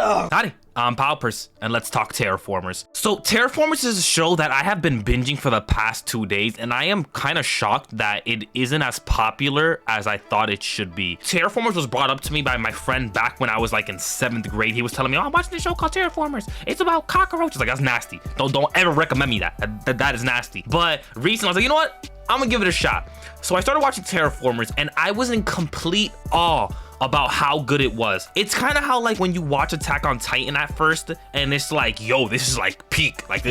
Howdy, I'm Powpers, and let's talk Terra Formars. So, Terra Formars is a show that I have been binging for the past 2 days, and I am kind of shocked that it isn't as popular as I thought it should be. Terra Formars was brought up to me by my friend back when I was like in 7th grade. He was telling me, oh, I'm watching this show called Terra Formars. It's about cockroaches. Like, that's nasty. Don't ever recommend me that. That is nasty. But recently, I was like, you know what? I'm gonna give it a shot. So I started watching Terra Formars, and I was in complete awe about how good it was. It's kind of how like when you watch Attack on Titan at first and it's like, yo, this is like peak. Like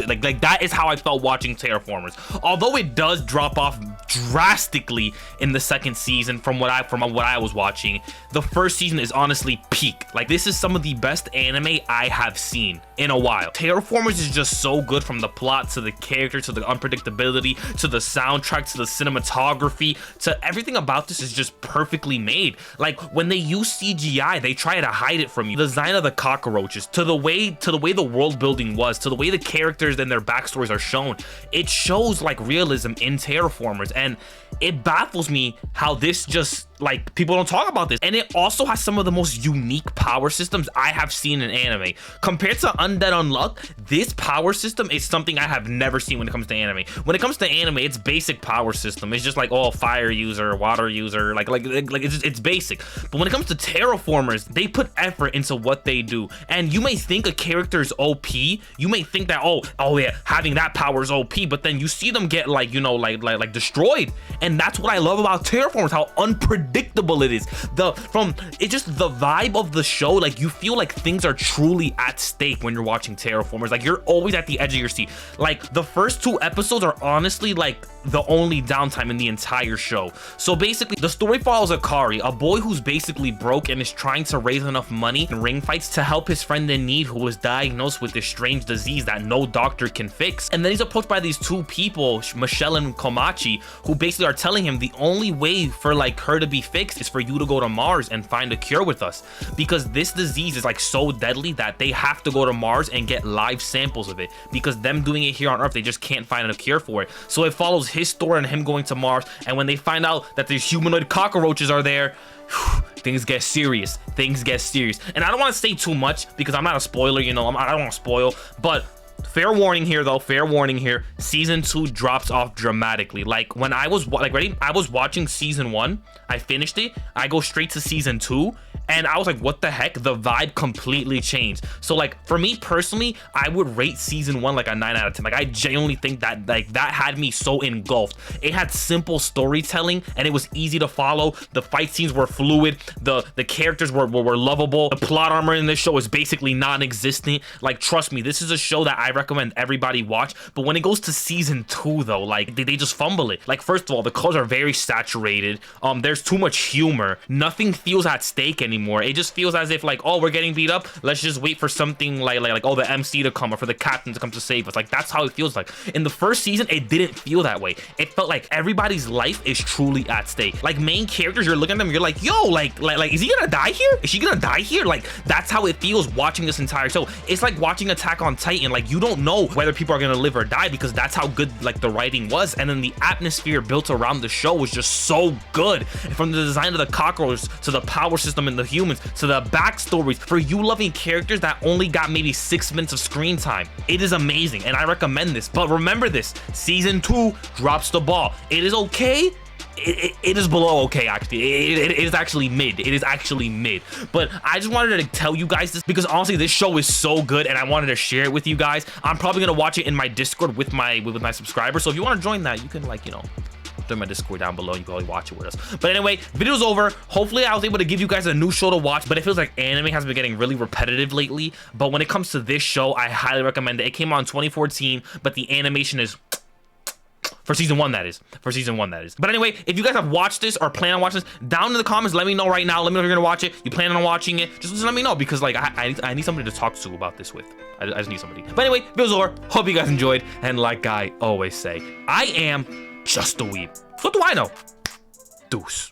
that is how I felt watching Terra Formars. Although it does drop off drastically in the second season from what I was watching, the first season is honestly peak. Like, this is some of the best anime I have seen in a while. Terra Formars is just so good, from the plot to the character to the unpredictability to the soundtrack to the cinematography to everything about this is just perfectly made. Like, when they use CGI, they try to hide it from you. The design of the cockroaches, to the way the world building was, to the way the characters and their backstories are shown, it shows like realism in Terra Formars, and it baffles me how this just, like, people don't talk about this. And it also has some of the most unique power systems I have seen in anime. Compared to Undead Unluck, this power system is something I have never seen when it comes to anime. When it comes to anime, it's basic power system. It's just like, oh, fire user, water user, like it's basic. But when it comes to Terra Formars, they put effort into what they do. And you may think a character is OP. You may think that, oh yeah, having that power is OP, but then you see them get like, you know, like destroyed. And that's what I love about Terra Formars, how unpredictable it is. It's just the vibe of the show. Like, you feel like things are truly at stake when you're watching Terra Formars. Like, you're always at the edge of your seat. Like, the first 2 episodes are honestly like the only downtime in the entire show. So basically, the story follows Akari, a boy who's basically broke and is trying to raise enough money in ring fights to help his friend in need, who was diagnosed with this strange disease that no doctor can fix. And then he's approached by these 2 people, Michelle and Komachi, who basically are telling him the only way for like her to be fixed is for you to go to Mars and find a cure with us, because this disease is like so deadly that they have to go to Mars and get live samples of it, because them doing it here on Earth, they just can't find a cure for it. So it follows his story and him going to Mars, and when they find out that these humanoid cockroaches are there, things get serious. And I don't want to say too much because I'm not a spoiler, you know. I don't want to spoil, but fair warning here, season 2 drops off dramatically. Like, when I was I was watching season 1, I finished it, I go straight to season 2, and I was like, what the heck? The vibe completely changed. So like, for me personally, I would rate season 1 like a 9 out of 10. Like, I genuinely think that like that had me so engulfed. It had simple storytelling and it was easy to follow. The fight scenes were fluid. The characters were lovable. The plot armor in this show is basically non-existent. Like, trust me, this is a show that I recommend everybody watch. But when it goes to season 2 though, like they just fumble it. Like, first of all, the colors are very saturated. There's too much humor. Nothing feels at stake anymore. It just feels as if like, oh, we're getting beat up, let's just wait for something like oh, the MC to come or for the captain to come to save us. Like, that's how it feels like. In the first season, it didn't feel that way. It felt like everybody's life is truly at stake. Like, main characters, you're looking at them, you're like, yo, like is he gonna die here? Is she gonna die here? Like, that's how it feels watching this entire show. It's like watching Attack on Titan. Like, you don't know whether people are gonna live or die, because that's how good like the writing was. And then the atmosphere built around the show was just so good, from the design of the cockroaches to the power system in the humans to the backstories for you loving characters that only got maybe 6 minutes of screen time. It is amazing, and I recommend this. But remember this, season 2 drops the ball. It is okay. It is below okay, actually. It is actually mid. It is actually mid. But I just wanted to tell you guys this because honestly, this show is so good, and I wanted to share it with you guys. I'm probably gonna watch it in my Discord with my subscribers. So if you want to join that, you can, like, you know, throw my Discord down below. You can probably watch it with us. But anyway, video's over. Hopefully I was able to give you guys a new show to watch, but it feels like anime has been getting really repetitive lately. But when it comes to this show, I highly recommend it. It came out in 2014, but the animation is for season 1, that is. But anyway, if you guys have watched this or plan on watching this, down in the comments, let me know right now. Let me know if you're gonna watch it. You plan on watching it? Just let me know, because like I need somebody to talk to about this with. I just need somebody. But anyway, video's over. Hope you guys enjoyed. And like I always say, I am just a weeb. What do I know? Deuce.